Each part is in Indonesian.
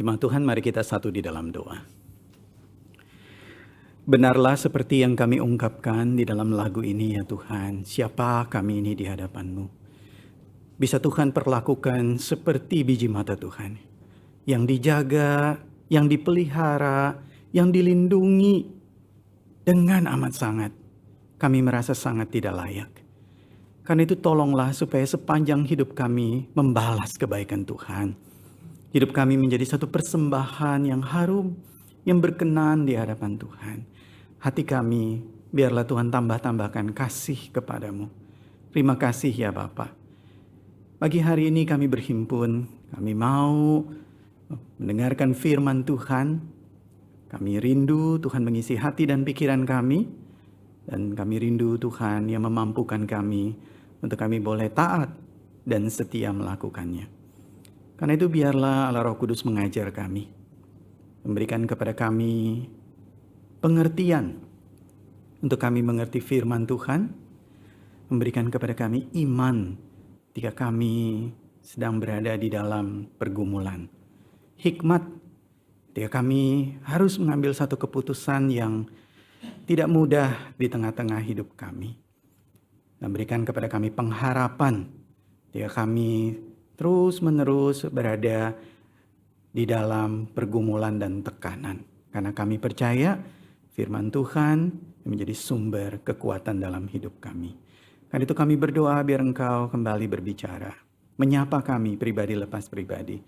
Jemaat Tuhan, mari kita satu di dalam doa. Benarlah seperti yang kami ungkapkan di dalam lagu ini ya Tuhan, siapa kami ini di hadapan-Mu. Bisa Tuhan perlakukan seperti biji mata Tuhan, yang dijaga, yang dipelihara, yang dilindungi dengan amat sangat. Kami merasa sangat tidak layak. Karena itu tolonglah supaya sepanjang hidup kami membalas kebaikan Tuhan. Hidup kami menjadi satu persembahan yang harum, yang berkenan di hadapan Tuhan. Hati kami, biarlah Tuhan tambah-tambahkan kasih kepadamu. Terima kasih ya Bapa. Pagi hari ini kami berhimpun, kami mau mendengarkan firman Tuhan. Kami rindu Tuhan mengisi hati dan pikiran kami. Dan kami rindu Tuhan yang memampukan kami untuk kami boleh taat dan setia melakukannya. Karena itu biarlah Allah Roh Kudus mengajar kami. Memberikan kepada kami pengertian untuk kami mengerti firman Tuhan. Memberikan kepada kami iman ketika kami sedang berada di dalam pergumulan. Hikmat ketika kami harus mengambil satu keputusan yang tidak mudah di tengah-tengah hidup kami. Dan berikan kepada kami pengharapan ketika kami terus-menerus berada di dalam pergumulan dan tekanan. Karena kami percaya firman Tuhan menjadi sumber kekuatan dalam hidup kami. Karena itu kami berdoa biar Engkau kembali berbicara. Menyapa kami pribadi lepas pribadi.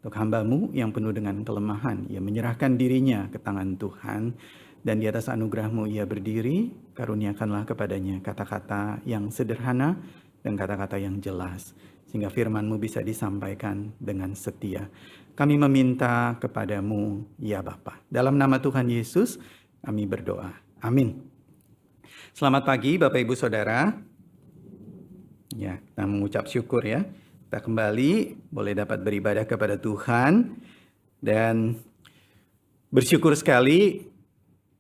Untuk hamba-Mu yang penuh dengan kelemahan, ia menyerahkan dirinya ke tangan Tuhan. Dan di atas anugerah-Mu ia berdiri, karuniakanlah kepadanya kata-kata yang sederhana dan kata-kata yang jelas. Sehingga firman-Mu bisa disampaikan dengan setia. Kami meminta kepadamu ya Bapa. Dalam nama Tuhan Yesus kami berdoa. Amin. Selamat pagi Bapak Ibu Saudara. Ya, kita mengucap syukur ya. Kita kembali boleh dapat beribadah kepada Tuhan. Dan bersyukur sekali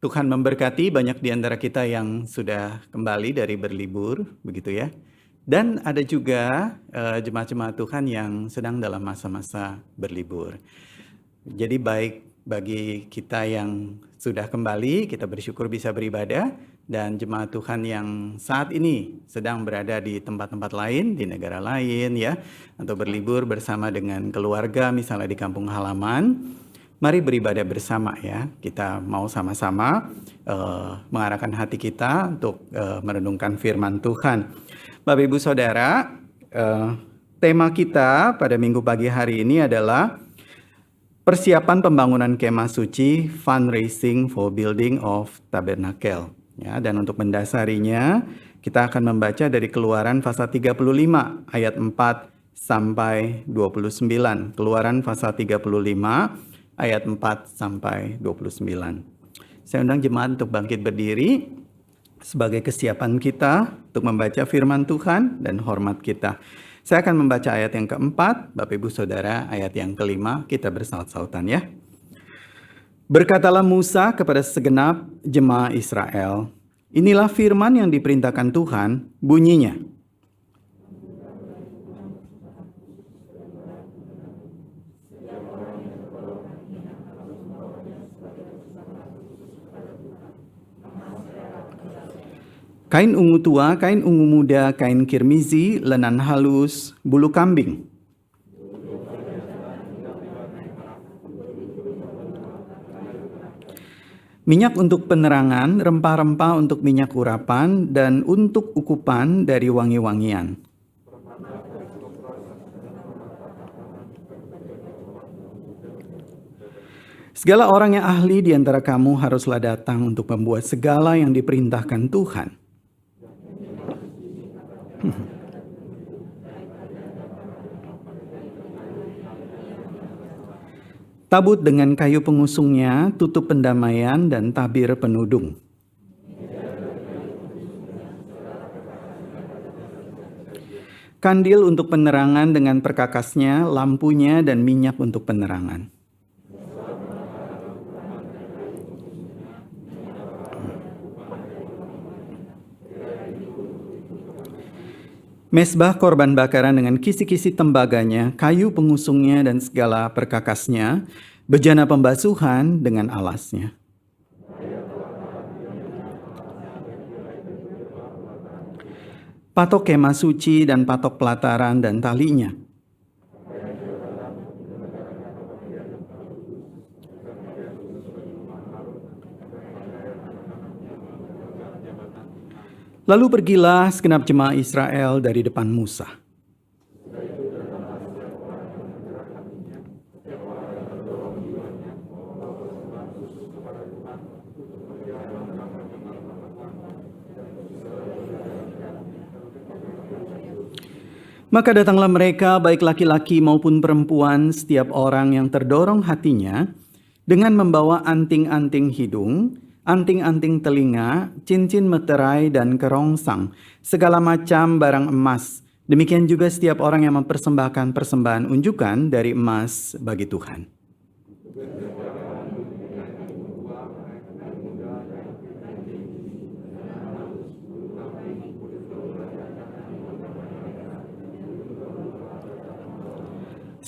Tuhan memberkati banyak di antara kita yang sudah kembali dari berlibur, begitu ya. Dan ada juga jemaat-jemaat Tuhan yang sedang dalam masa-masa berlibur. Jadi baik bagi kita yang sudah kembali, kita bersyukur bisa beribadah. Dan jemaat Tuhan yang saat ini sedang berada di tempat-tempat lain, di negara lain ya. Atau berlibur bersama dengan keluarga, misalnya di kampung halaman. Mari beribadah bersama ya. Kita mau sama-sama mengarahkan hati kita untuk merenungkan firman Tuhan. Bapak Ibu Saudara, tema kita pada minggu pagi hari ini adalah persiapan pembangunan kemah suci, fundraising for building of tabernacle. Ya, dan untuk mendasarinya, kita akan membaca dari Keluaran pasal 35 ayat 4 sampai 29. Keluaran pasal 35 ayat 4 sampai 29. Saya undang jemaat untuk bangkit berdiri sebagai kesiapan kita untuk membaca firman Tuhan dan hormat kita. Saya akan membaca ayat yang keempat, Bapak Ibu Saudara, ayat yang kelima, kita bersaut-sautan ya. Berkatalah Musa kepada segenap jemaah Israel, inilah firman yang diperintahkan Tuhan, bunyinya. Kain ungu tua, kain ungu muda, kain kirmizi, lenan halus, bulu kambing. Minyak untuk penerangan, rempah-rempah untuk minyak urapan, dan untuk ukupan dari wangi-wangian. Segala orang yang ahli di antara kamu haruslah datang untuk membuat segala yang diperintahkan Tuhan. Tabut dengan kayu pengusungnya, tutup pendamaian, dan tabir penudung. Kandil untuk penerangan dengan perkakasnya, lampunya, dan minyak untuk penerangan. Mezbah korban bakaran dengan kisi-kisi tembaganya, kayu pengusungnya dan segala perkakasnya, bejana pembasuhan dengan alasnya. Patok kemah suci dan patok pelataran dan talinya. Lalu pergilah segenap jemaah Israel dari depan Musa. Maka datanglah mereka, baik laki-laki maupun perempuan, setiap orang yang terdorong hatinya, dengan membawa anting-anting hidung, anting-anting telinga, cincin meterai, dan kerongsang, segala macam barang emas. Demikian juga setiap orang yang mempersembahkan persembahan unjukan dari emas bagi Tuhan.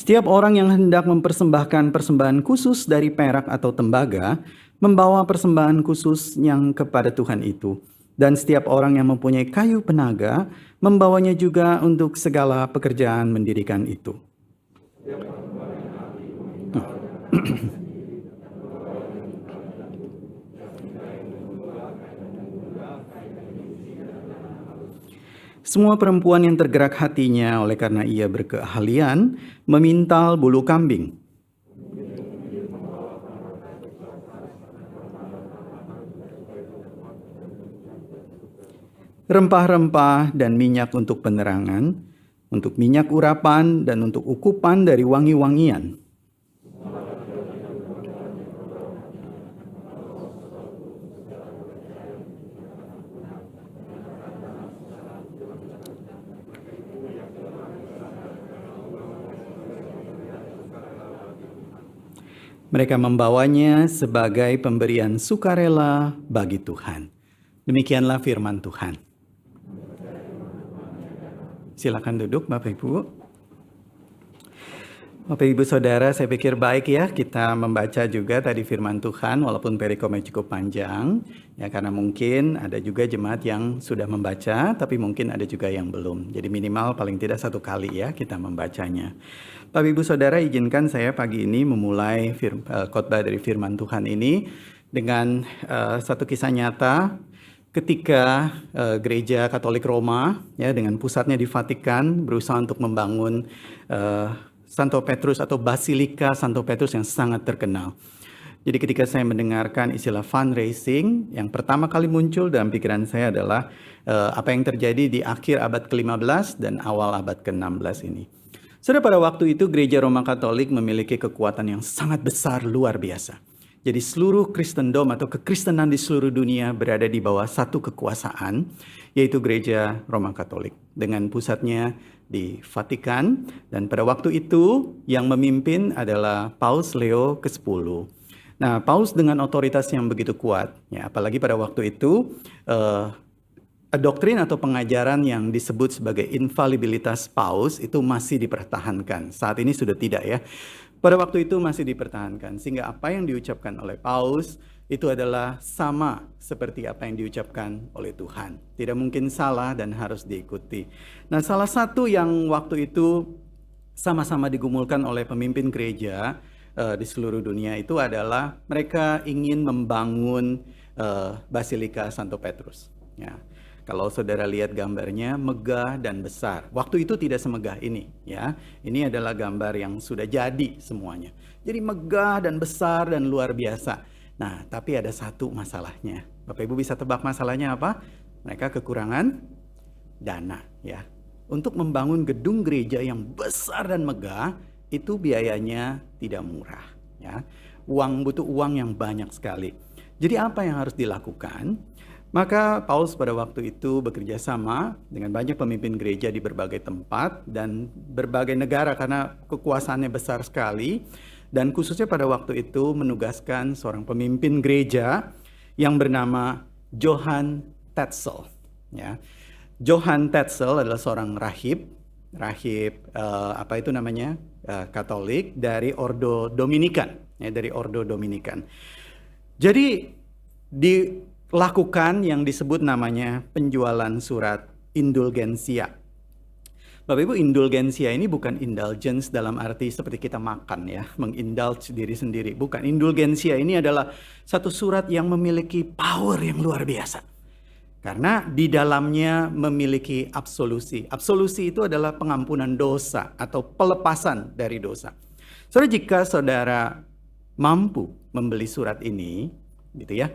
Setiap orang yang hendak mempersembahkan persembahan khusus dari perak atau tembaga, membawa persembahan khusus yang kepada Tuhan itu. Dan setiap orang yang mempunyai kayu penaga, membawanya juga untuk segala pekerjaan mendirikan itu. Semua perempuan yang tergerak hatinya oleh karena ia berkeahlian, memintal bulu kambing. Rempah-rempah dan minyak untuk penerangan, untuk minyak urapan dan untuk ukupan dari wangi-wangian. Mereka membawanya sebagai pemberian sukarela bagi Tuhan. Demikianlah firman Tuhan. Silakan duduk Bapak Ibu. Bapak Ibu Saudara, saya pikir baik ya kita membaca juga tadi firman Tuhan walaupun perikomnya cukup panjang. Ya karena mungkin ada juga jemaat yang sudah membaca tapi mungkin ada juga yang belum. Jadi minimal paling tidak 1 kali ya kita membacanya. Bapak Ibu Saudara, izinkan saya pagi ini memulai khotbah dari firman Tuhan ini dengan satu kisah nyata ketika Gereja Katolik Roma ya dengan pusatnya di Vatikan berusaha untuk membangun Santo Petrus atau Basilika Santo Petrus yang sangat terkenal. Jadi ketika saya mendengarkan istilah fundraising, yang pertama kali muncul dalam pikiran saya adalah apa yang terjadi di akhir abad ke-15 dan awal abad ke-16 ini. Saudara, pada waktu itu Gereja Roma Katolik memiliki kekuatan yang sangat besar, luar biasa. Jadi seluruh Kristendom atau kekristenan di seluruh dunia berada di bawah satu kekuasaan, yaitu Gereja Roma Katolik. Dengan pusatnya di Vatikan, dan pada waktu itu yang memimpin adalah Paus Leo ke-10. Nah, Paus dengan otoritas yang begitu kuat, ya, apalagi pada waktu itu, doktrin atau pengajaran yang disebut sebagai infalibilitas Paus itu masih dipertahankan. Saat ini sudah tidak ya. Pada waktu itu masih dipertahankan. Sehingga apa yang diucapkan oleh Paus itu adalah sama seperti apa yang diucapkan oleh Tuhan. Tidak mungkin salah dan harus diikuti. Nah, salah satu yang waktu itu sama-sama digumulkan oleh pemimpin gereja di seluruh dunia itu adalah mereka ingin membangun Basilika Santo Petrus. Ya. Kalau saudara lihat gambarnya megah dan besar. Waktu itu tidak semegah ini ya. Ini adalah gambar yang sudah jadi semuanya. Jadi megah dan besar dan luar biasa. Nah, tapi ada satu masalahnya. Bapak Ibu bisa tebak masalahnya apa? Mereka kekurangan dana ya. Untuk membangun gedung gereja yang besar dan megah itu biayanya tidak murah ya. Butuh uang yang banyak sekali. Jadi apa yang harus dilakukan? Maka Paus pada waktu itu bekerja sama dengan banyak pemimpin gereja di berbagai tempat dan berbagai negara karena kekuasaannya besar sekali. Dan khususnya pada waktu itu menugaskan seorang pemimpin gereja yang bernama Johann Tetzel. Ya. Johann Tetzel adalah seorang rahib Katolik dari Ordo Dominikan, Jadi dilakukan yang disebut namanya penjualan surat indulgensia. Bapak Ibu, indulgensia ini bukan indulgence dalam arti seperti kita makan ya, mengindulge diri sendiri. Bukan, indulgensia ini adalah satu surat yang memiliki power yang luar biasa. Karena di dalamnya memiliki absolusi. Absolusi itu adalah pengampunan dosa atau pelepasan dari dosa. Saudara, jika saudara mampu membeli surat ini, gitu ya,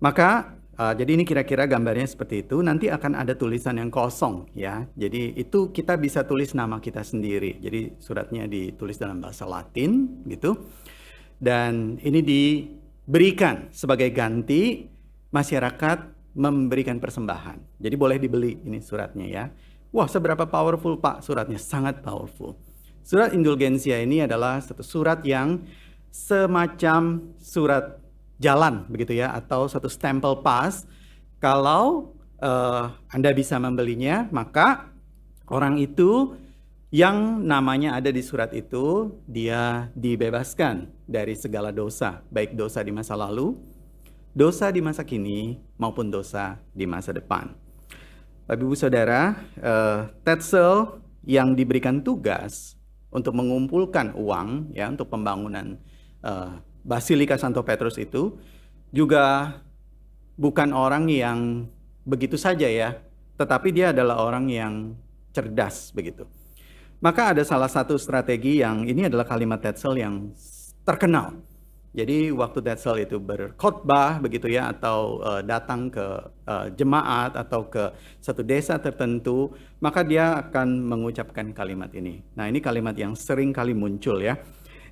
maka jadi ini kira-kira gambarnya seperti itu. Nanti akan ada tulisan yang kosong ya. Jadi itu kita bisa tulis nama kita sendiri. Jadi suratnya ditulis dalam bahasa Latin gitu. Dan ini diberikan sebagai ganti masyarakat memberikan persembahan. Jadi boleh dibeli ini suratnya ya. Wah, seberapa powerful Pak suratnya? Sangat powerful. Surat indulgensia ini adalah satu surat yang semacam surat jalan begitu ya, atau satu stempel pass. Kalau Anda bisa membelinya, maka orang itu yang namanya ada di surat itu, dia dibebaskan dari segala dosa, baik dosa di masa lalu, dosa di masa kini, maupun dosa di masa depan. Bapak Ibu Saudara, Tetzel yang diberikan tugas untuk mengumpulkan uang ya untuk pembangunan Basilika Santo Petrus itu juga bukan orang yang begitu saja ya, tetapi dia adalah orang yang cerdas begitu. Maka ada salah satu strategi yang ini adalah kalimat Tetzel yang terkenal. Jadi waktu Tetzel itu berkhotbah begitu ya, atau datang ke jemaat atau ke satu desa tertentu, maka dia akan mengucapkan kalimat ini. Nah, ini kalimat yang sering kali muncul ya.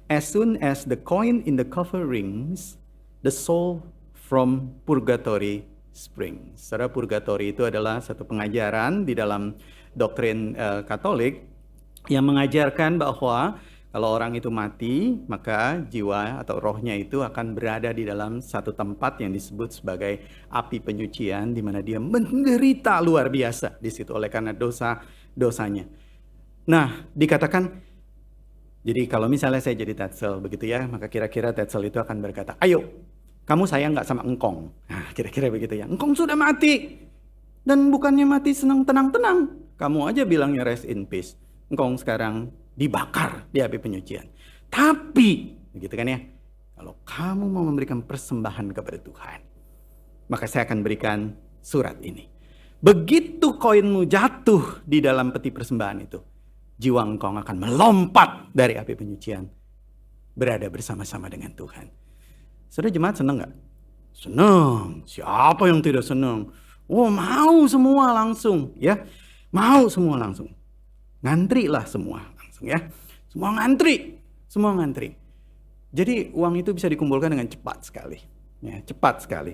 As soon as the coin in the cover rings, the soul from purgatory springs. Saudara, purgatory itu adalah satu pengajaran di dalam doktrin Katolik yang mengajarkan bahwa kalau orang itu mati, maka jiwa atau rohnya itu akan berada di dalam satu tempat yang disebut sebagai api penyucian, di mana dia menderita luar biasa di situ oleh karena dosanya. Nah, dikatakan, jadi kalau misalnya saya jadi Tetzel begitu ya, maka kira-kira Tetzel itu akan berkata, ayo, kamu sayang nggak sama engkong? Nah, kira-kira begitu ya. Engkong sudah mati, dan bukannya mati senang tenang-tenang, kamu aja bilangnya rest in peace. Engkong sekarang dibakar di api penyucian. Tapi, begitu kan ya, kalau kamu mau memberikan persembahan kepada Tuhan, maka saya akan berikan surat ini. Begitu koinmu jatuh di dalam peti persembahan itu, jiwa engkau akan melompat dari api penyucian, berada bersama-sama dengan Tuhan. Saudara jemaat senang nggak? Senang. Siapa yang tidak senang? Oh, mau semua langsung, ya, mau semua langsung. Ngantri lah semua. Ya, semua ngantri. Jadi uang itu bisa dikumpulkan dengan cepat sekali, ya, cepat sekali.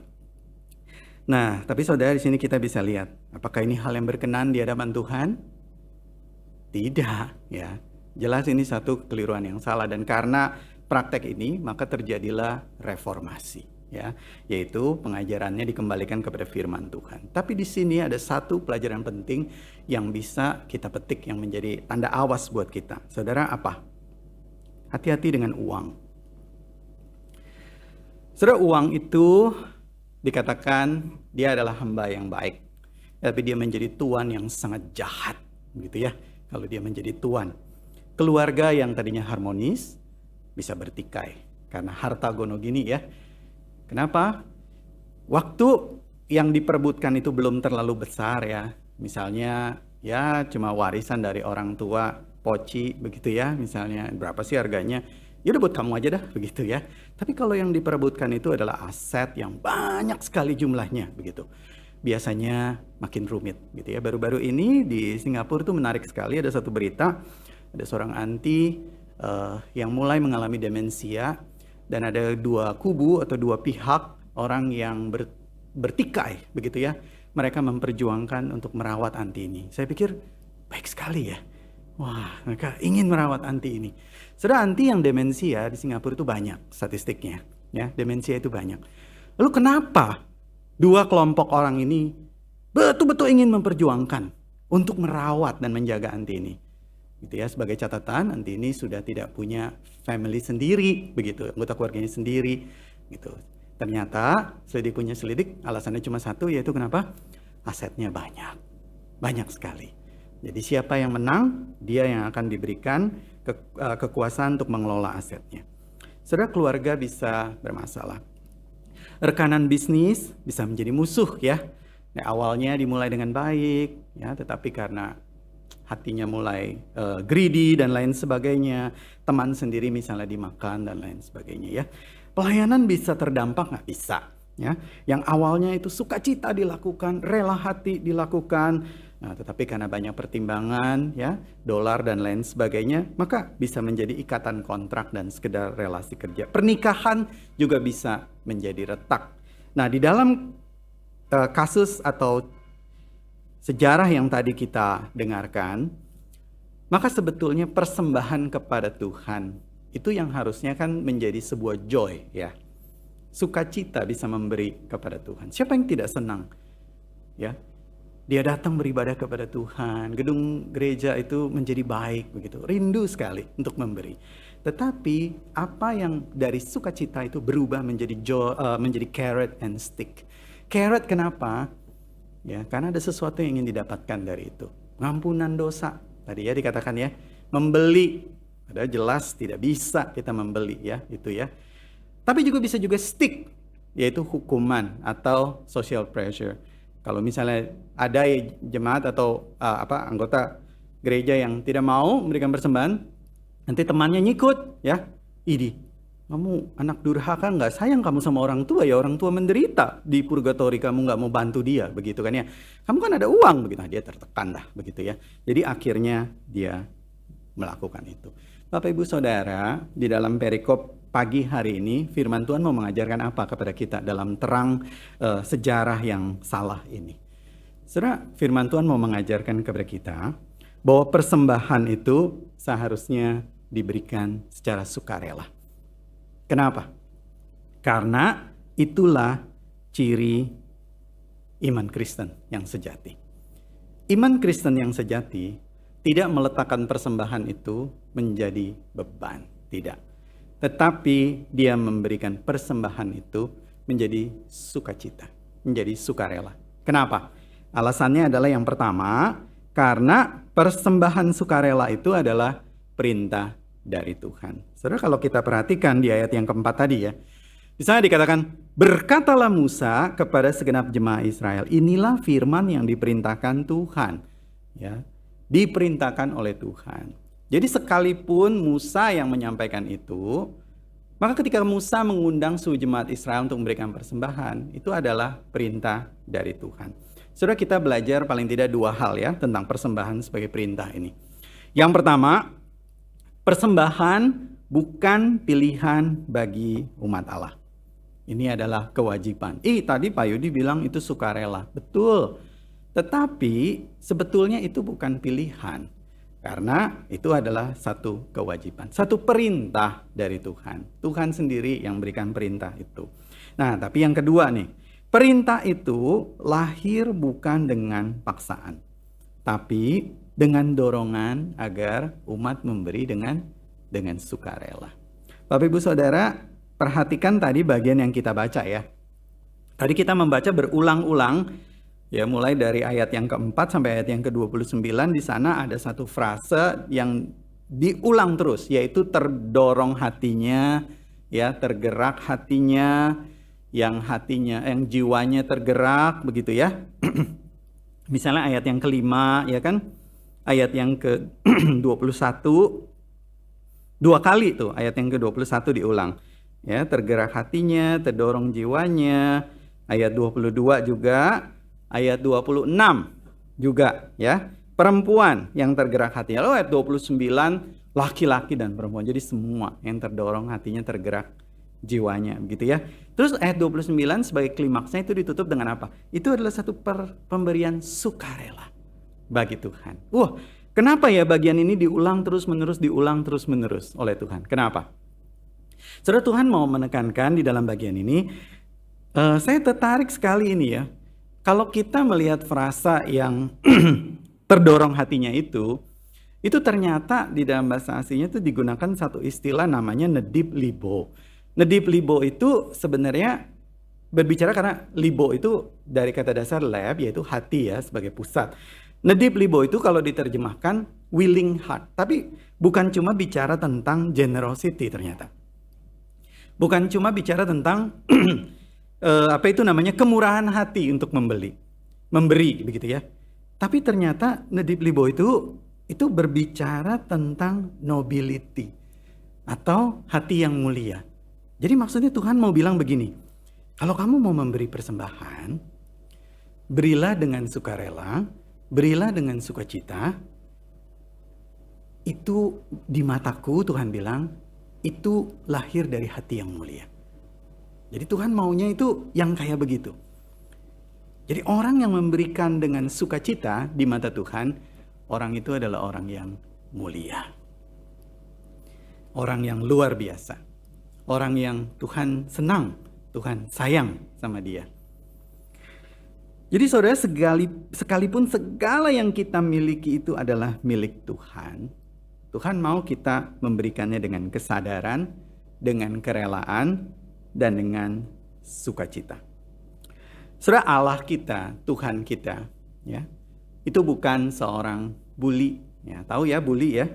Nah, tapi saudara, di sini kita bisa lihat, apakah ini hal yang berkenan di hadapan Tuhan? Tidak, ya. Jelas ini satu kekeliruan yang salah, dan karena praktek ini maka terjadilah reformasi, ya, yaitu pengajarannya dikembalikan kepada firman Tuhan. Tapi di sini ada satu pelajaran penting yang bisa kita petik yang menjadi tanda awas buat kita. Saudara, apa? Hati-hati dengan uang. Saudara, uang itu dikatakan dia adalah hamba yang baik, tapi dia menjadi tuan yang sangat jahat, gitu ya. Kalau dia menjadi tuan, keluarga yang tadinya harmonis bisa bertikai karena harta gono gini ya. Kenapa? Waktu yang diperebutkan itu belum terlalu besar ya. Misalnya ya cuma warisan dari orang tua, poci begitu ya. Misalnya berapa sih harganya? Ya udah buat kamu aja dah begitu ya. Tapi kalau yang diperebutkan itu adalah aset yang banyak sekali jumlahnya begitu. Biasanya makin rumit gitu ya. Baru-baru ini di Singapura tuh menarik sekali, ada satu berita, ada seorang anti yang mulai mengalami demensia. Dan ada dua kubu atau dua pihak orang yang bertikai begitu ya. Mereka memperjuangkan untuk merawat anti ini. Saya pikir baik sekali ya. Wah, mereka ingin merawat anti ini. Saudara, anti yang demensia di Singapura itu banyak statistiknya. Ya, demensia itu banyak. Lalu kenapa dua kelompok orang ini betul-betul ingin memperjuangkan untuk merawat dan menjaga Antini. Gitu ya, sebagai catatan, Antini sudah tidak punya family sendiri, begitu, anggota keluarganya sendiri, gitu. Ternyata selidik punya selidik, alasannya cuma satu, yaitu kenapa? Asetnya banyak sekali. Jadi siapa yang menang, dia yang akan diberikan kekuasaan untuk mengelola asetnya. Saudara, keluarga bisa bermasalah. Rekanan bisnis bisa menjadi musuh ya. Nah, awalnya dimulai dengan baik, ya, tetapi karena hatinya mulai greedy dan lain sebagainya, teman sendiri misalnya dimakan dan lain sebagainya ya. Pelayanan bisa terdampak nggak? Bisa. Ya, yang awalnya itu sukacita dilakukan, rela hati dilakukan, nah, tetapi karena banyak pertimbangan, ya, dolar dan lain sebagainya, maka bisa menjadi ikatan kontrak dan sekedar relasi kerja. Pernikahan juga bisa menjadi retak. Nah, di dalam kasus atau sejarah yang tadi kita dengarkan, maka sebetulnya persembahan kepada Tuhan itu yang harusnya kan menjadi sebuah joy, ya. Sukacita bisa memberi kepada Tuhan. Siapa yang tidak senang? Ya, dia datang beribadah kepada Tuhan. Gedung gereja itu menjadi baik begitu. Rindu sekali untuk memberi. Tetapi apa yang dari sukacita itu berubah menjadi menjadi carrot and stick. Carrot kenapa? Ya, karena ada sesuatu yang ingin didapatkan dari itu. Pengampunan dosa. Tadi ya dikatakan ya, membeli. Ada jelas tidak bisa kita membeli ya, itu ya. Tapi juga bisa stick, yaitu hukuman atau social pressure. Kalau misalnya ada jemaat atau anggota gereja yang tidak mau memberikan persembahan, nanti temannya nyikut, ya, idi, kamu anak durhaka, nggak sayang kamu sama orang tua ya, orang tua menderita di purgatori, kamu nggak mau bantu dia, begitu kan ya? Kamu kan ada uang, begitu, nah, dia tertekan dah, begitu ya. Jadi akhirnya dia melakukan itu. Bapak Ibu Saudara, di dalam perikop pagi hari ini, firman Tuhan mau mengajarkan apa kepada kita dalam terang sejarah yang salah ini. Saudara, firman Tuhan mau mengajarkan kepada kita bahwa persembahan itu seharusnya diberikan secara sukarela. Kenapa? Karena itulah ciri iman Kristen yang sejati. Iman Kristen yang sejati tidak meletakkan persembahan itu menjadi beban, tidak. Tetapi dia memberikan persembahan itu menjadi sukacita, menjadi sukarela. Kenapa? Alasannya adalah yang pertama, karena persembahan sukarela itu adalah perintah dari Tuhan. Saudara, kalau kita perhatikan di ayat yang keempat tadi ya, di sana dikatakan, berkatalah Musa kepada segenap jemaah Israel, inilah firman yang diperintahkan Tuhan, ya, diperintahkan oleh Tuhan. Jadi sekalipun Musa yang menyampaikan itu, maka ketika Musa mengundang seluruh jemaat Israel untuk memberikan persembahan, itu adalah perintah dari Tuhan. Saudara, kita belajar paling tidak dua hal ya tentang persembahan sebagai perintah ini. Yang pertama, persembahan bukan pilihan bagi umat Allah. Ini adalah kewajiban. Tadi Pak Yudi bilang itu sukarela. Betul. Tetapi sebetulnya itu bukan pilihan. Karena itu adalah satu kewajiban. Satu perintah dari Tuhan. Tuhan sendiri yang berikan perintah itu. Nah, tapi yang kedua nih. Perintah itu lahir bukan dengan paksaan. Tapi dengan dorongan agar umat memberi dengan sukarela. Bapak Ibu Saudara, perhatikan tadi bagian yang kita baca ya. Tadi kita membaca berulang-ulang. Ya, mulai dari ayat yang keempat sampai ayat yang ke-29, di sana ada satu frase yang diulang terus, yaitu terdorong hatinya, ya, tergerak hatinya, yang jiwanya tergerak, begitu ya. Misalnya ayat yang kelima, ya kan, ayat yang ke-21, dua kali tuh, ayat yang ke-21 diulang. Ya, tergerak hatinya, terdorong jiwanya, ayat 22 juga, ayat 26 juga ya, perempuan yang tergerak hatinya. Lalu ayat 29 laki-laki dan perempuan. Jadi semua yang terdorong hatinya, tergerak jiwanya begitu ya. Terus ayat 29 sebagai klimaksnya itu ditutup dengan apa? Itu adalah satu pemberian sukarela bagi Tuhan. Kenapa ya bagian ini diulang terus-menerus oleh Tuhan? Kenapa? Saudara, Tuhan mau menekankan di dalam bagian ini, saya tertarik sekali ini ya. Kalau kita melihat frasa yang terdorong hatinya itu ternyata di dalam bahasa aslinya itu digunakan satu istilah namanya nedib libo. Nedib libo itu sebenarnya berbicara karena libo itu dari kata dasar leb, yaitu hati ya sebagai pusat. Nedib libo itu kalau diterjemahkan willing heart, tapi bukan cuma bicara tentang generosity ternyata. Bukan cuma bicara tentang kemurahan hati untuk memberi begitu ya. Tapi ternyata nedib libo itu berbicara tentang nobility atau hati yang mulia. Jadi maksudnya Tuhan mau bilang begini, kalau kamu mau memberi persembahan, berilah dengan sukarela, berilah dengan sukacita. Itu di mataku Tuhan bilang, itu lahir dari hati yang mulia. Jadi Tuhan maunya itu yang kayak begitu. Jadi orang yang memberikan dengan sukacita di mata Tuhan, orang itu adalah orang yang mulia. Orang yang luar biasa. Orang yang Tuhan senang, Tuhan sayang sama dia. Jadi saudara, sekalipun segala yang kita miliki itu adalah milik Tuhan, Tuhan mau kita memberikannya dengan kesadaran, dengan kerelaan, dan dengan sukacita. Saudara, Allah kita, Tuhan kita, ya, itu bukan seorang bully. Ya, tahu ya bully ya?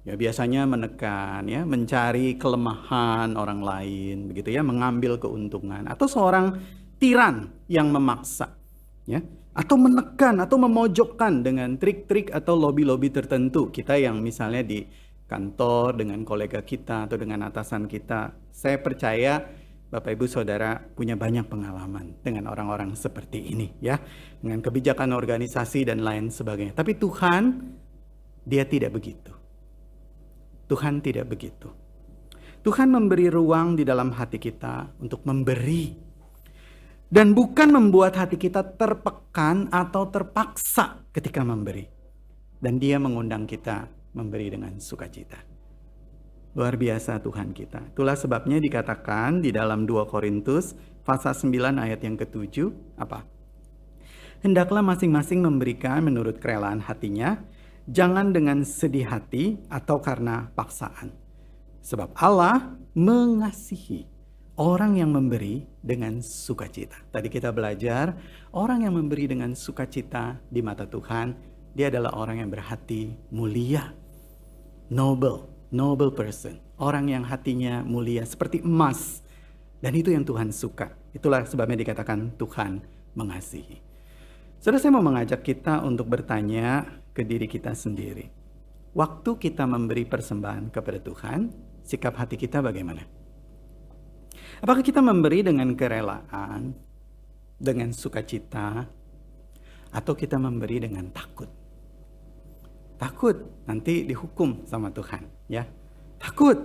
Ya biasanya menekan, ya, mencari kelemahan orang lain, begitu ya, mengambil keuntungan, atau seorang tiran yang memaksa, ya, atau menekan atau memojokkan dengan trik-trik atau lobby-lobby tertentu. Kita yang misalnya di kantor dengan kolega kita atau dengan atasan kita, saya percaya Bapak Ibu Saudara punya banyak pengalaman dengan orang-orang seperti ini, ya, dengan kebijakan organisasi dan lain sebagainya. Tapi Tuhan, dia tidak begitu. Tuhan tidak begitu. Tuhan memberi ruang di dalam hati kita untuk memberi. Dan bukan membuat hati kita terpekan atau terpaksa ketika memberi. Dan dia mengundang kita memberi dengan sukacita. Luar biasa Tuhan kita. Itulah sebabnya dikatakan di dalam 2 Korintus pasal 9 ayat yang ke-7, apa? Hendaklah masing-masing memberikan menurut kerelaan hatinya, jangan dengan sedih hati atau karena paksaan. Sebab Allah mengasihi orang yang memberi dengan sukacita. Tadi kita belajar, orang yang memberi dengan sukacita di mata Tuhan, dia adalah orang yang berhati mulia. Noble person. Orang yang hatinya mulia seperti emas. Dan itu yang Tuhan suka. Itulah sebabnya dikatakan Tuhan mengasihi. Saudara, saya mau mengajak kita untuk bertanya ke diri kita sendiri. Waktu kita memberi persembahan kepada Tuhan, sikap hati kita bagaimana? Apakah kita memberi dengan kerelaan, dengan sukacita, atau kita memberi dengan takut? Takut nanti dihukum sama Tuhan, ya. Takut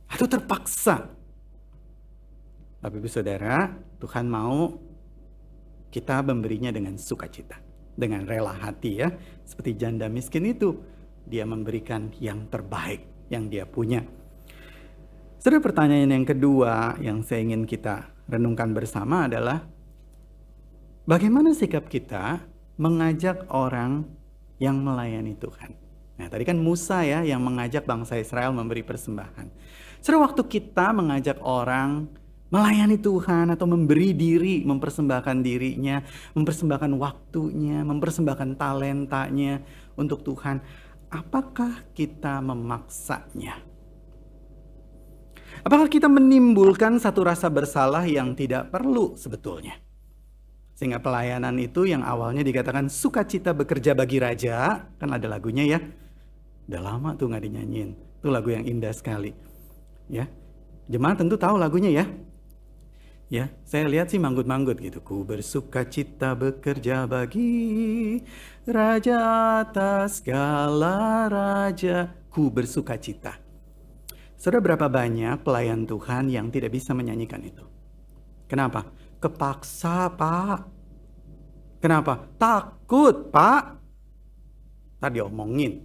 atau terpaksa. Bapak Ibu Saudara, Tuhan mau kita memberinya dengan sukacita, dengan rela hati, ya. Seperti janda miskin itu, dia memberikan yang terbaik yang dia punya. Saudara, pertanyaan yang kedua yang saya ingin kita renungkan bersama adalah bagaimana sikap kita mengajak orang yang melayani Tuhan. Nah, tadi kan Musa ya yang mengajak bangsa Israel memberi persembahan. Saudara, waktu kita mengajak orang melayani Tuhan atau memberi diri, mempersembahkan dirinya, mempersembahkan waktunya, mempersembahkan talentanya untuk Tuhan, apakah kita memaksanya? Apakah kita menimbulkan satu rasa bersalah yang tidak perlu sebetulnya? Sehingga pelayanan itu yang awalnya dikatakan sukacita bekerja bagi raja, kan ada lagunya ya. Udah lama tuh gak dinyanyiin. Itu lagu yang indah sekali. Ya, jemaat tentu tahu lagunya ya. Ya, saya lihat sih manggut-manggut gitu. Ku bersukacita bekerja bagi raja atas segala raja. Ku bersukacita. Saudara, berapa banyak pelayan Tuhan yang tidak bisa menyanyikan itu? Kenapa? Kepaksa, Pak. Kenapa? Takut, Pak. Tadi omongin.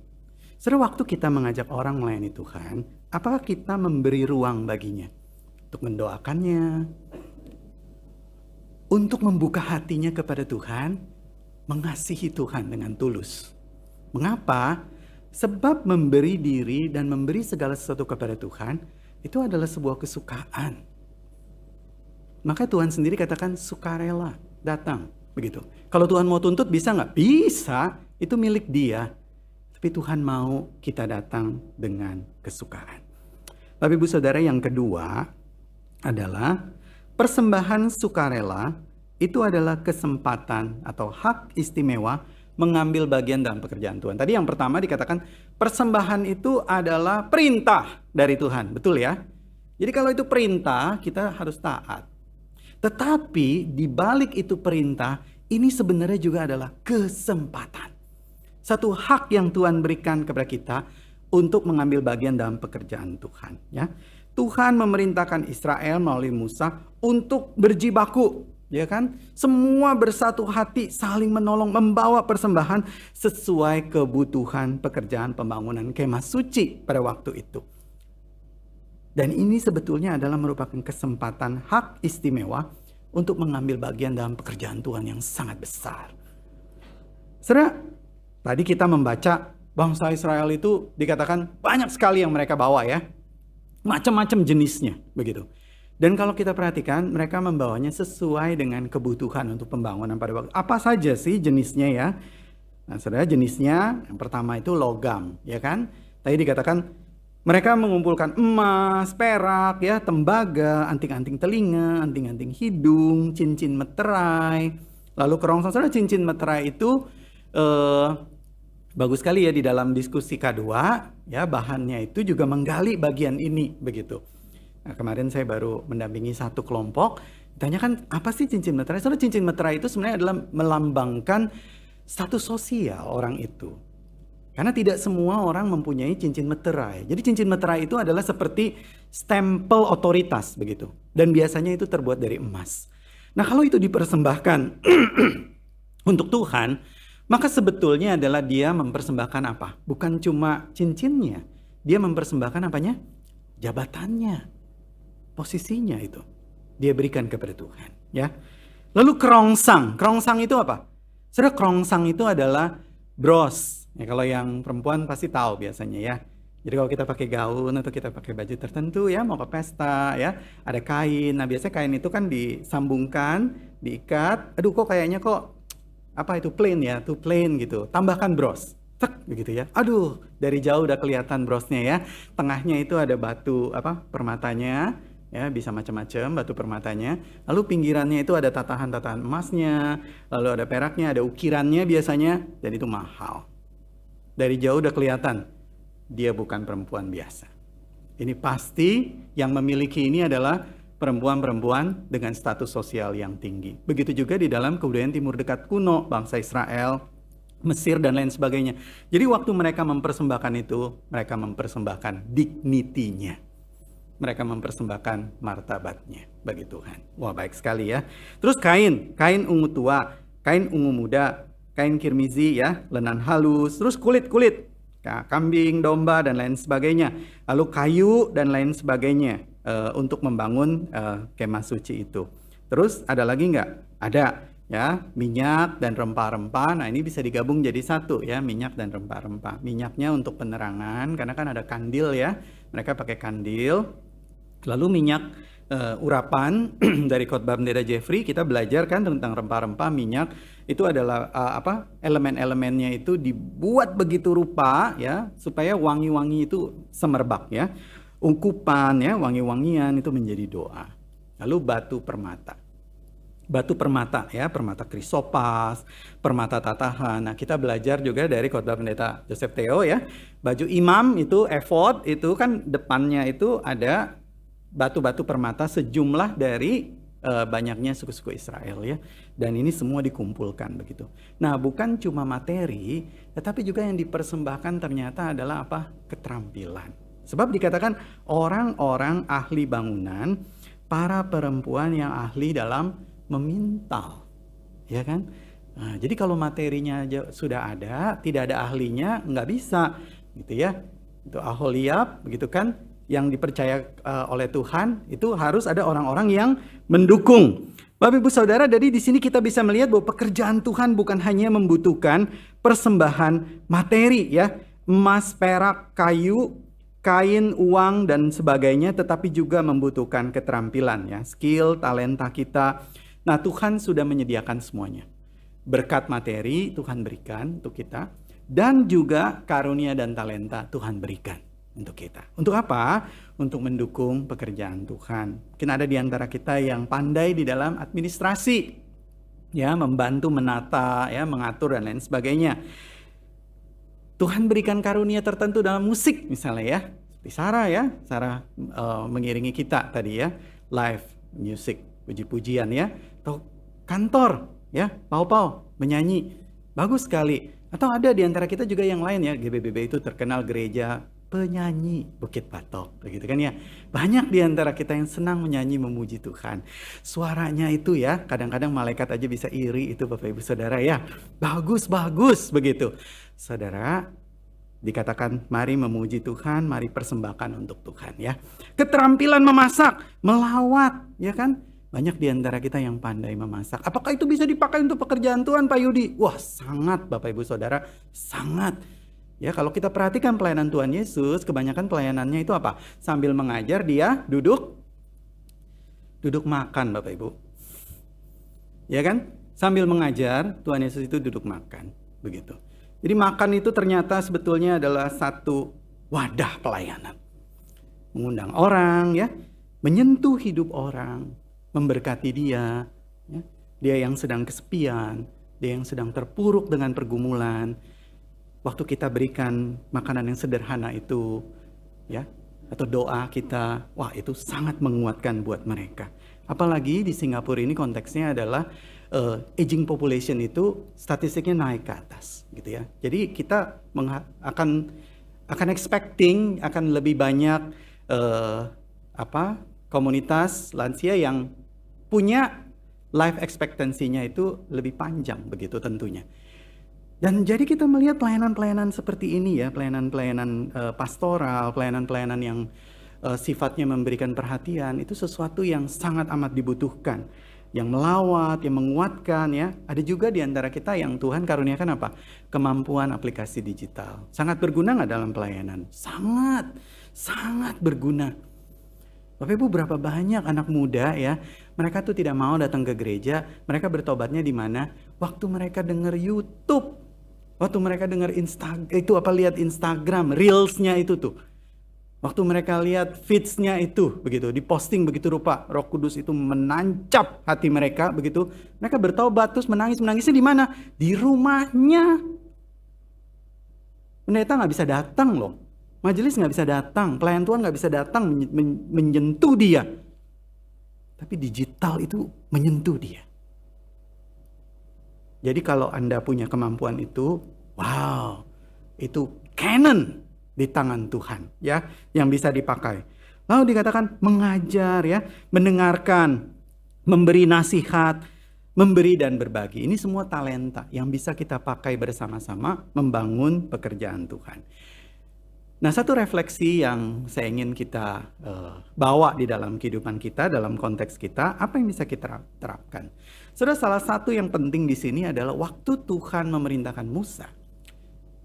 Saudara, waktu kita mengajak orang melayani Tuhan, apakah kita memberi ruang baginya? Untuk mendoakannya, untuk membuka hatinya kepada Tuhan, mengasihi Tuhan dengan tulus. Mengapa? Sebab memberi diri dan memberi segala sesuatu kepada Tuhan itu adalah sebuah kesukaan. Maka Tuhan sendiri katakan sukarela datang. Begitu. Kalau Tuhan mau tuntut bisa nggak? Bisa, itu milik Dia. Tapi Tuhan mau kita datang dengan kesukaan. Bapak Ibu Saudara, yang kedua adalah persembahan sukarela itu adalah kesempatan atau hak istimewa mengambil bagian dalam pekerjaan Tuhan. Tadi yang pertama dikatakan persembahan itu adalah perintah dari Tuhan, betul ya? Jadi kalau itu perintah, kita harus taat. Tetapi di balik itu perintah, ini sebenarnya juga adalah kesempatan. Satu hak yang Tuhan berikan kepada kita untuk mengambil bagian dalam pekerjaan Tuhan. Ya, Tuhan memerintahkan Israel melalui Musa untuk berjibaku, ya kan? Semua bersatu hati, saling menolong, membawa persembahan sesuai kebutuhan pekerjaan pembangunan kemah suci pada waktu itu. Dan ini sebetulnya adalah merupakan kesempatan hak istimewa untuk mengambil bagian dalam pekerjaan Tuhan yang sangat besar. Saudara, tadi kita membaca bangsa Israel itu dikatakan banyak sekali yang mereka bawa ya. Macam-macam jenisnya, begitu. Dan kalau kita perhatikan, mereka membawanya sesuai dengan kebutuhan untuk pembangunan pada waktu. Apa saja sih jenisnya ya? Nah, saudara, jenisnya yang pertama itu logam, ya kan? Tadi dikatakan mereka mengumpulkan emas, perak, ya, tembaga, anting-anting telinga, anting-anting hidung, cincin meterai. Lalu kerongsong. Saudara, cincin meterai itu bagus sekali ya di dalam diskusi K2, ya, bahannya itu juga menggali bagian ini, begitu. Nah, kemarin saya baru mendampingi satu kelompok, ditanyakan apa sih cincin meterai? Saudara, cincin meterai itu sebenarnya adalah melambangkan status sosial orang itu. Karena tidak semua orang mempunyai cincin meterai. Jadi cincin meterai itu adalah seperti stempel otoritas, begitu. Dan biasanya itu terbuat dari emas. Nah, kalau itu dipersembahkan untuk Tuhan, maka sebetulnya adalah dia mempersembahkan apa? Bukan cuma cincinnya, dia mempersembahkan apanya? Jabatannya, posisinya itu dia berikan kepada Tuhan. Ya. Lalu kerongsang, kerongsang itu apa? Saudara, kerongsang itu adalah bros. Ya, kalau yang perempuan pasti tahu biasanya ya. Jadi kalau kita pakai gaun atau kita pakai baju tertentu ya, mau ke pesta ya, ada kain. Nah, biasanya kain itu kan disambungkan, diikat. Aduh, kok kayaknya kok apa itu plain ya, tuh plain gitu. Tambahkan bros, tek begitu ya. Aduh, dari jauh udah kelihatan brosnya ya. Tengahnya itu ada batu apa permatanya. Ya, bisa macam-macam batu permatanya. Lalu pinggirannya itu ada tatahan-tatahan emasnya, lalu ada peraknya, ada ukirannya biasanya, dan itu mahal. Dari jauh udah kelihatan dia bukan perempuan biasa. Ini pasti yang memiliki ini adalah perempuan-perempuan dengan status sosial yang tinggi. Begitu juga di dalam kebudayaan Timur Dekat kuno, bangsa Israel, Mesir dan lain sebagainya. Jadi waktu mereka mempersembahkan itu, mereka mempersembahkan dignity-nya. Mereka mempersembahkan martabatnya bagi Tuhan. Wah, baik sekali ya. Terus kain ungu tua, kain ungu muda, kain kirmizi ya, lenan halus, terus kulit-kulit, kambing, domba dan lain sebagainya. Lalu kayu dan lain sebagainya untuk membangun kemah suci itu. Terus ada lagi nggak? Ada ya, minyak dan rempah-rempah. Nah, ini bisa digabung jadi satu ya, minyak dan rempah-rempah. Minyaknya untuk penerangan karena kan ada kandil ya. Mereka pakai kandil. Lalu minyak urapan dari khotbah Pendeta Jeffrey, kita belajar kan tentang rempah-rempah, minyak itu adalah elemen-elemennya itu dibuat begitu rupa ya supaya wangi-wangi itu semerbak ya. Ungkupan ya, wangi-wangian itu menjadi doa. Lalu batu permata. Batu permata ya, permata krisopas, permata tatahan. Nah, kita belajar juga dari khotbah Pendeta Joseph Theo ya. Baju imam itu efod itu kan depannya itu ada batu-batu permata sejumlah dari banyaknya suku-suku Israel ya. Dan ini semua dikumpulkan begitu. Nah, bukan cuma materi, tetapi juga yang dipersembahkan ternyata adalah apa? Keterampilan. Sebab dikatakan orang-orang ahli bangunan, para perempuan yang ahli dalam memintal. Ya kan? Nah, jadi kalau materinya sudah ada, tidak ada ahlinya, nggak bisa gitu ya. Itu Aholiab begitu kan? yang dipercaya oleh Tuhan, itu harus ada orang-orang yang mendukung. Bapak Ibu Saudara, jadi di sini kita bisa melihat bahwa pekerjaan Tuhan bukan hanya membutuhkan persembahan materi ya, emas, perak, kayu, kain, uang dan sebagainya, tetapi juga membutuhkan keterampilan ya, skill, talenta kita. Nah, Tuhan sudah menyediakan semuanya. Berkat materi Tuhan berikan untuk kita, dan juga karunia dan talenta Tuhan berikan untuk kita. Untuk apa? Untuk mendukung pekerjaan Tuhan. Mungkin ada di antara kita yang pandai di dalam administrasi, ya, membantu menata, ya, mengatur dan lain sebagainya. Tuhan berikan karunia tertentu dalam musik misalnya ya, seperti Sarah ya, Sarah mengiringi kita tadi ya, live music, puji-pujian ya, atau kantor ya, Pau-Pau menyanyi, bagus sekali. Atau ada di antara kita juga yang lain ya, GBBB itu terkenal gereja penyanyi Bukit Batok, begitu kan ya. Banyak di antara kita yang senang menyanyi memuji Tuhan. Suaranya itu ya, kadang-kadang malaikat aja bisa iri itu Bapak Ibu Saudara ya. Bagus begitu. Saudara, dikatakan mari memuji Tuhan, mari persembahkan untuk Tuhan ya. Keterampilan memasak, melawat, ya kan? Banyak di antara kita yang pandai memasak. Apakah itu bisa dipakai untuk pekerjaan Tuhan, Pak Yudi? Wah, sangat Bapak Ibu Saudara, sangat. Ya, kalau kita perhatikan pelayanan Tuhan Yesus, kebanyakan pelayanannya itu apa? Sambil mengajar dia duduk makan, Bapak Ibu. Ya kan? Sambil mengajar, Tuhan Yesus itu duduk makan, begitu. Jadi makan itu ternyata sebetulnya adalah satu wadah pelayanan. Mengundang orang ya, menyentuh hidup orang, memberkati dia, ya. Dia yang sedang kesepian, dia yang sedang terpuruk dengan pergumulan. Waktu kita berikan makanan yang sederhana itu, ya, atau doa kita, wah itu sangat menguatkan buat mereka. Apalagi di Singapura ini konteksnya adalah aging population itu statistiknya naik ke atas, gitu ya. Jadi kita akan expecting akan lebih banyak komunitas lansia yang punya life expectancy-nya itu lebih panjang, begitu tentunya. Dan jadi kita melihat pelayanan-pelayanan seperti ini ya, pelayanan-pelayanan pastoral, pelayanan-pelayanan yang sifatnya memberikan perhatian, itu sesuatu yang sangat amat dibutuhkan. Yang melawat, yang menguatkan ya. Ada juga di antara kita yang Tuhan karuniakan apa? Kemampuan aplikasi digital. Sangat berguna nggak dalam pelayanan? Sangat berguna. Bapak Ibu, berapa banyak anak muda ya, mereka tuh tidak mau datang ke gereja, mereka bertobatnya di mana? Waktu mereka dengar YouTube. Waktu mereka dengar lihat Instagram, Reels-nya itu tuh. Waktu mereka lihat feeds-nya itu, begitu, diposting begitu rupa, Roh Kudus itu menancap hati mereka, begitu. Mereka bertobat, terus menangisnya di mana? Di rumahnya. Pendeta nggak bisa datang loh. Majelis nggak bisa datang, pelayan Tuhan nggak bisa datang menyentuh dia. Tapi digital itu menyentuh dia. Jadi kalau Anda punya kemampuan itu, wow, itu canon di tangan Tuhan ya, yang bisa dipakai. Lalu dikatakan mengajar ya, mendengarkan, memberi nasihat, memberi dan berbagi. Ini semua talenta yang bisa kita pakai bersama-sama membangun pekerjaan Tuhan. Nah, satu refleksi yang saya ingin kita bawa di dalam kehidupan kita, dalam konteks kita, apa yang bisa kita terapkan? Saudara, salah satu yang penting di sini adalah waktu Tuhan memerintahkan Musa.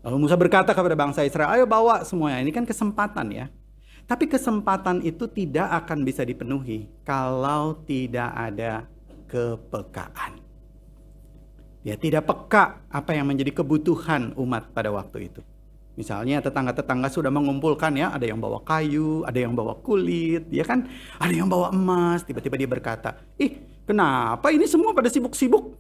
Lalu Musa berkata kepada bangsa Israel, ayo bawa semuanya. Ini kan kesempatan ya. Tapi kesempatan itu tidak akan bisa dipenuhi kalau tidak ada kepekaan. Ya, tidak peka apa yang menjadi kebutuhan umat pada waktu itu. Misalnya tetangga-tetangga sudah mengumpulkan ya, ada yang bawa kayu, ada yang bawa kulit, ya kan? Ada yang bawa emas, tiba-tiba dia berkata, kenapa ini semua pada sibuk-sibuk?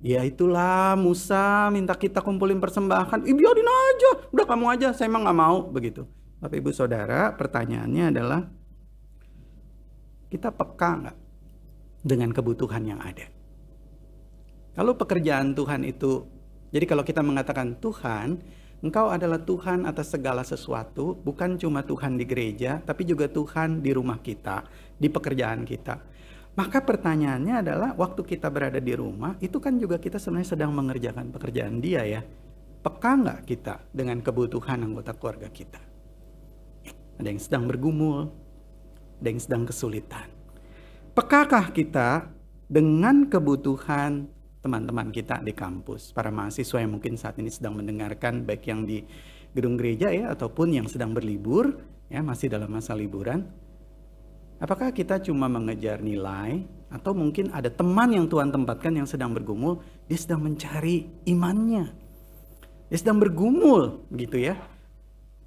Ya itulah Musa minta kita kumpulin persembahan. Biarin aja, udah kamu aja, saya emang gak mau, begitu. Bapak Ibu Saudara, pertanyaannya adalah, kita peka gak dengan kebutuhan yang ada? Kalau pekerjaan Tuhan itu, jadi kalau kita mengatakan Tuhan, Engkau adalah Tuhan atas segala sesuatu, bukan cuma Tuhan di gereja, tapi juga Tuhan di rumah kita, di pekerjaan kita. Maka pertanyaannya adalah, waktu kita berada di rumah, itu kan juga kita sebenarnya sedang mengerjakan pekerjaan Dia ya. Peka nggak kita dengan kebutuhan anggota keluarga kita? ada yang sedang bergumul, ada yang sedang kesulitan. Pekakah kita dengan kebutuhan teman-teman kita di kampus, para mahasiswa yang mungkin saat ini sedang mendengarkan, baik yang di gedung gereja ya, ataupun yang sedang berlibur, ya masih dalam masa liburan. Apakah kita cuma mengejar nilai, atau mungkin ada teman yang Tuhan tempatkan yang sedang bergumul, dia sedang mencari imannya, dia sedang bergumul, begitu ya,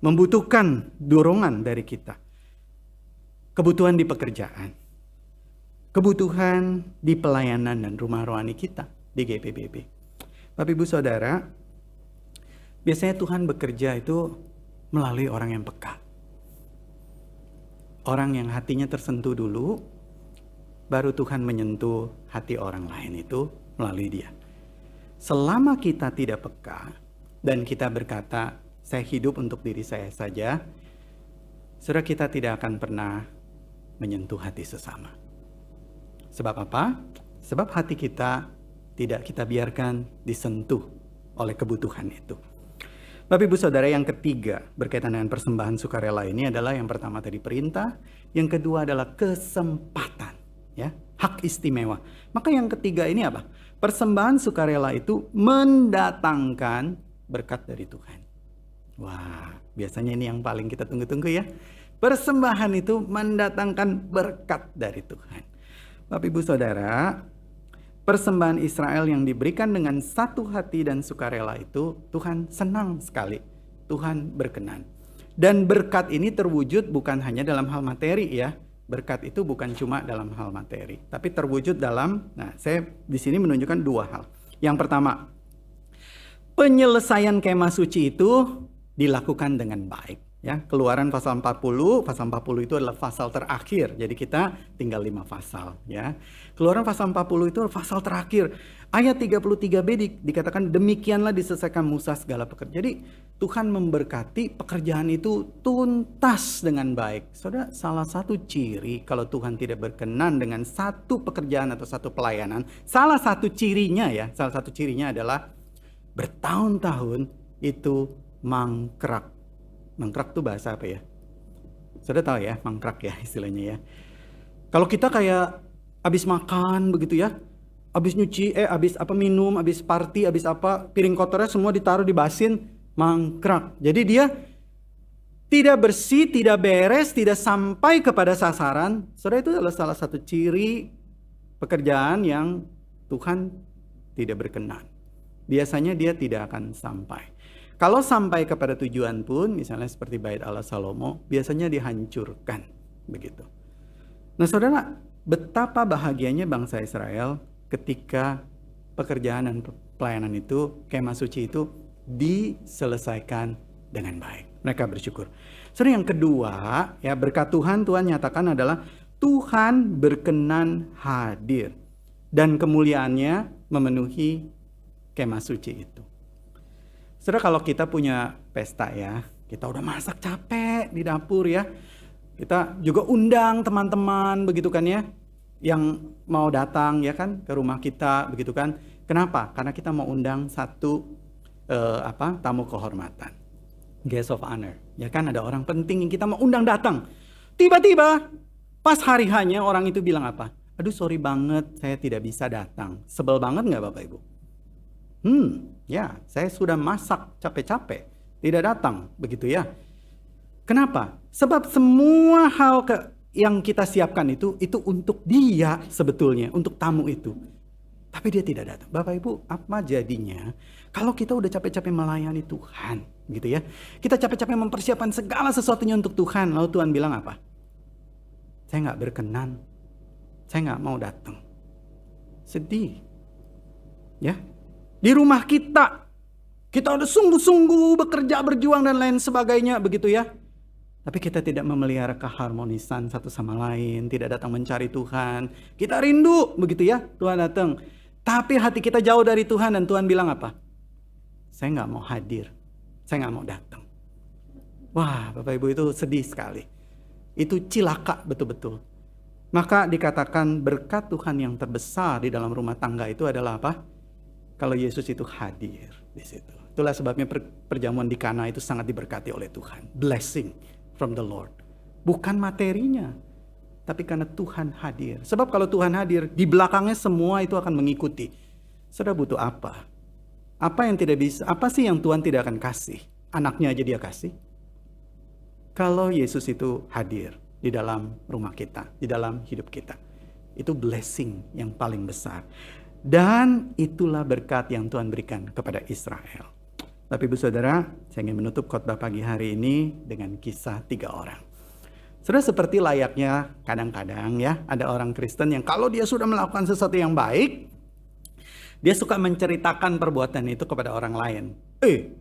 membutuhkan dorongan dari kita, kebutuhan di pekerjaan, kebutuhan di pelayanan dan rumah rohani kita di GPBB. Bapak Ibu Saudara, biasanya Tuhan bekerja itu melalui orang yang peka. Orang yang hatinya tersentuh dulu, baru Tuhan menyentuh hati orang lain itu melalui dia. Selama kita tidak peka dan kita berkata, saya hidup untuk diri saya saja, saudara, kita tidak akan pernah menyentuh hati sesama. Sebab apa? Sebab hati kita tidak kita biarkan disentuh oleh kebutuhan itu. Bapak Ibu Saudara, yang ketiga berkaitan dengan persembahan sukarela ini adalah yang pertama tadi perintah, yang kedua adalah kesempatan, ya, hak istimewa. Maka yang ketiga ini apa? Persembahan sukarela itu mendatangkan berkat dari Tuhan. Wah, biasanya ini yang paling kita tunggu-tunggu ya. Persembahan itu mendatangkan berkat dari Tuhan. Bapak Ibu Saudara, persembahan Israel yang diberikan dengan satu hati dan sukarela itu Tuhan senang sekali, Tuhan berkenan. Dan berkat ini terwujud bukan hanya dalam hal materi ya. Berkat itu bukan cuma dalam hal materi, tapi terwujud dalam, saya di sini menunjukkan dua hal. Yang pertama, penyelesaian kemah suci itu dilakukan dengan baik. Ya, Keluaran pasal 40 itu adalah pasal terakhir. Jadi kita tinggal 5 pasal ya. Keluaran pasal 40 itu pasal terakhir. Ayat 33b dikatakan demikianlah diselesaikan Musa segala pekerjaan. Jadi Tuhan memberkati pekerjaan itu tuntas dengan baik. Saudara, salah satu ciri kalau Tuhan tidak berkenan dengan satu pekerjaan atau satu pelayanan, salah satu cirinya adalah bertahun-tahun itu mangkrak. Mangkrak itu bahasa apa ya? Sudah tahu ya, mangkrak ya istilahnya ya. Kalau kita kayak habis makan begitu ya, habis nyuci, habis minum, habis party, habis piring kotornya semua ditaruh di basin, mangkrak. Jadi dia tidak bersih, tidak beres, tidak sampai kepada sasaran. Saudara, itu adalah salah satu ciri pekerjaan yang Tuhan tidak berkenan. Biasanya dia tidak akan sampai. Kalau sampai kepada tujuan pun, misalnya seperti Bait Allah Salomo, biasanya dihancurkan, begitu. Nah, saudara, betapa bahagianya bangsa Israel ketika pekerjaan dan pelayanan itu, kemah suci itu diselesaikan dengan baik. Mereka bersyukur. Saudara, yang kedua, ya berkat Tuhan nyatakan adalah Tuhan berkenan hadir dan kemuliaannya memenuhi kemah suci itu. Saudara, kalau kita punya pesta ya, kita udah masak capek di dapur ya. Kita juga undang teman-teman begitu kan ya, yang mau datang ya kan ke rumah kita begitu kan. Kenapa? Karena kita mau undang satu tamu kehormatan, guest of honor. Ya kan, ada orang penting yang kita mau undang datang. Tiba-tiba pas hari hanya orang itu bilang apa? Aduh, sorry banget, saya tidak bisa datang. Sebel banget nggak Bapak Ibu? Ya, saya sudah masak capek-capek, tidak datang, begitu ya. Kenapa? Sebab semua hal yang kita siapkan itu untuk dia sebetulnya, untuk tamu itu. Tapi dia tidak datang. Bapak Ibu, apa jadinya kalau kita udah capek-capek melayani Tuhan, gitu ya. Kita capek-capek mempersiapkan segala sesuatunya untuk Tuhan, lalu Tuhan bilang apa? Saya nggak berkenan, saya nggak mau datang. Sedih, ya. Di rumah kita udah sungguh-sungguh bekerja, berjuang dan lain sebagainya begitu ya. Tapi kita tidak memelihara keharmonisan satu sama lain, tidak datang mencari Tuhan. Kita rindu begitu ya, Tuhan datang. Tapi hati kita jauh dari Tuhan dan Tuhan bilang apa? Saya nggak mau hadir, saya nggak mau datang. Wah, Bapak Ibu, itu sedih sekali. Itu cilaka betul-betul. Maka dikatakan berkat Tuhan yang terbesar di dalam rumah tangga itu adalah apa? Kalau Yesus itu hadir di situ. Itulah sebabnya perjamuan di Kana itu sangat diberkati oleh Tuhan. Blessing from the Lord. Bukan materinya, tapi karena Tuhan hadir. Sebab kalau Tuhan hadir, di belakangnya semua itu akan mengikuti. Saudara butuh apa? Apa yang tidak bisa? Apa sih yang Tuhan tidak akan kasih? Anaknya aja dia kasih. Kalau Yesus itu hadir di dalam rumah kita, di dalam hidup kita, itu blessing yang paling besar. Dan itulah berkat yang Tuhan berikan kepada Israel. Tapi Ibu Saudara, saya ingin menutup khotbah pagi hari ini dengan kisah 3 orang. Sudah seperti layaknya kadang-kadang ya, ada orang Kristen yang kalau dia sudah melakukan sesuatu yang baik, dia suka menceritakan perbuatan itu kepada orang lain.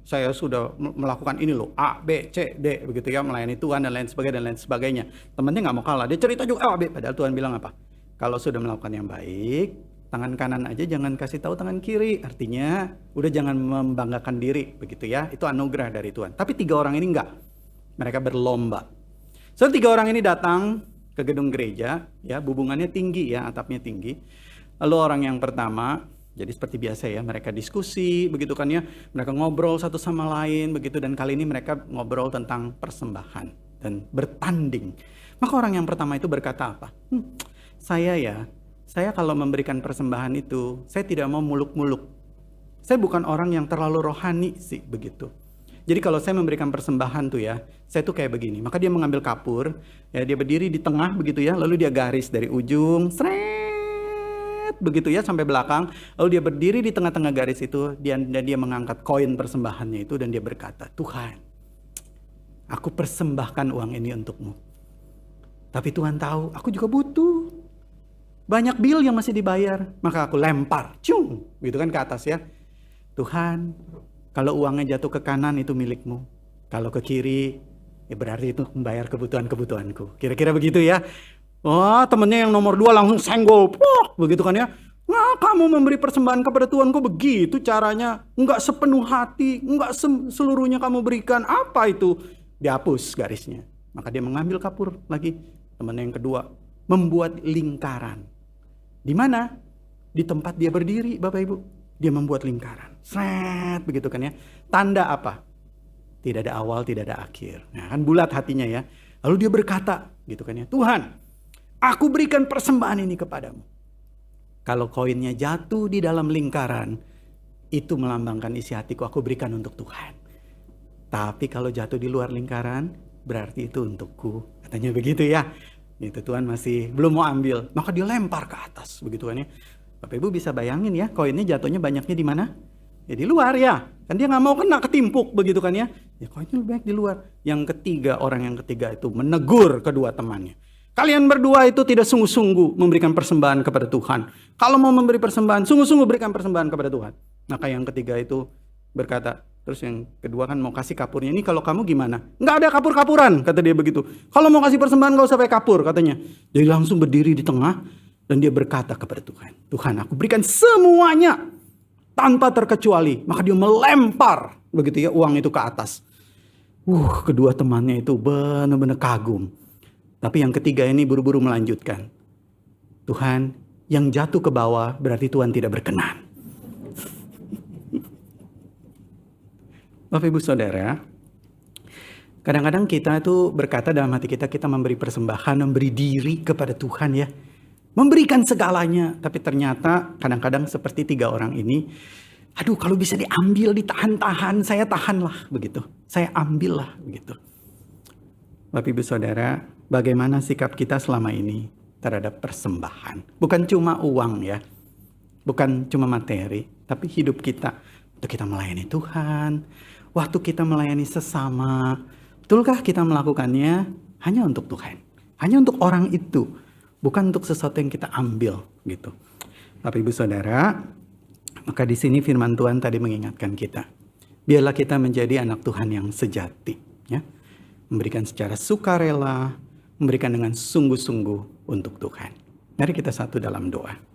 Saya sudah melakukan ini loh, A, B, C, D, begitu ya, melayani Tuhan dan lain sebagainya. Temannya nggak mau kalah, dia cerita juga A, B, padahal Tuhan bilang apa? Kalau sudah melakukan yang baik, tangan kanan aja jangan kasih tahu tangan kiri. Artinya, udah jangan membanggakan diri, begitu ya. Itu anugerah dari Tuhan. Tapi 3 orang ini enggak. Mereka berlomba. So 3 orang ini datang ke gedung gereja, ya, bubungannya tinggi ya, atapnya tinggi. Lalu orang yang pertama, jadi seperti biasa ya, mereka diskusi, begitu kan ya. Mereka ngobrol satu sama lain, begitu. Dan kali ini mereka ngobrol tentang persembahan dan bertanding. Maka orang yang pertama itu berkata apa? Saya kalau memberikan persembahan itu, saya tidak mau muluk-muluk. Saya bukan orang yang terlalu rohani sih, begitu. Jadi kalau saya memberikan persembahan tuh ya, saya tuh kayak begini. Maka dia mengambil kapur, ya dia berdiri di tengah begitu ya, lalu dia garis dari ujung, begitu ya sampai belakang. Lalu dia berdiri di tengah-tengah garis itu, dan dia mengangkat koin persembahannya itu dan dia berkata, Tuhan, aku persembahkan uang ini untukmu. Tapi Tuhan tahu, aku juga butuh. Banyak bil yang masih dibayar, maka aku lempar, gitu kan ke atas ya. Tuhan, kalau uangnya jatuh ke kanan itu milikmu. Kalau ke kiri, ya berarti itu membayar kebutuhan-kebutuhanku. Kira-kira begitu ya. Wah, temennya yang nomor 2 langsung senggol, begitu kan ya. Nah, kamu memberi persembahan kepada Tuhan kok begitu caranya? Enggak sepenuh hati, enggak seluruhnya kamu berikan. Apa itu? Dihapus garisnya. Maka dia mengambil kapur lagi. Temennya yang kedua, membuat lingkaran. Di mana? Di tempat dia berdiri, Bapak Ibu. Dia membuat lingkaran. Begitu kan ya. Tanda apa? Tidak ada awal, tidak ada akhir. Nah, kan bulat hatinya ya. Lalu dia berkata, gitu kan ya. Tuhan, aku berikan persembahan ini kepadamu. Kalau koinnya jatuh di dalam lingkaran, itu melambangkan isi hatiku, aku berikan untuk Tuhan. Tapi kalau jatuh di luar lingkaran, berarti itu untukku. Katanya begitu ya. Itu Tuhan masih belum mau ambil, maka dia lempar ke atas, begitu kan ya. Bapak Ibu bisa bayangin ya, koinnya jatuhnya banyaknya di mana? Ya di luar ya, kan dia nggak mau kena ketimpuk, begitu kan ya. Ya koinnya lebih banyak di luar. Orang yang ketiga itu menegur kedua temannya. Kalian berdua itu tidak sungguh-sungguh memberikan persembahan kepada Tuhan. Kalau mau memberi persembahan, sungguh-sungguh berikan persembahan kepada Tuhan. Maka yang ketiga itu berkata, terus yang kedua kan mau kasih kapurnya, ini kalau kamu gimana? Nggak ada kapur-kapuran, kata dia begitu. Kalau mau kasih persembahan nggak usah pakai kapur, katanya. Dia langsung berdiri di tengah dan dia berkata kepada Tuhan, Tuhan, aku berikan semuanya tanpa terkecuali. Maka dia melempar begitu ya uang itu ke atas. Kedua temannya itu benar-benar kagum. Tapi yang ketiga ini buru-buru melanjutkan. Tuhan, yang jatuh ke bawah berarti Tuhan tidak berkenan. Bapak Ibu Saudara, kadang-kadang kita itu berkata dalam hati kita, kita memberi persembahan, memberi diri kepada Tuhan ya. Memberikan segalanya, tapi ternyata kadang-kadang seperti 3 orang ini, aduh kalau bisa diambil, ditahan-tahan, saya tahanlah begitu. Saya ambillah begitu. Bapak Ibu Saudara, bagaimana sikap kita selama ini terhadap persembahan? Bukan cuma uang ya, bukan cuma materi, tapi hidup kita. Waktu kita melayani Tuhan, waktu kita melayani sesama, betulkah kita melakukannya hanya untuk Tuhan? Hanya untuk orang itu, bukan untuk sesuatu yang kita ambil gitu. Bapak Ibu Saudara, maka di sini firman Tuhan tadi mengingatkan kita, biarlah kita menjadi anak Tuhan yang sejati ya. Memberikan secara sukarela, memberikan dengan sungguh-sungguh untuk Tuhan. Mari kita satu dalam doa.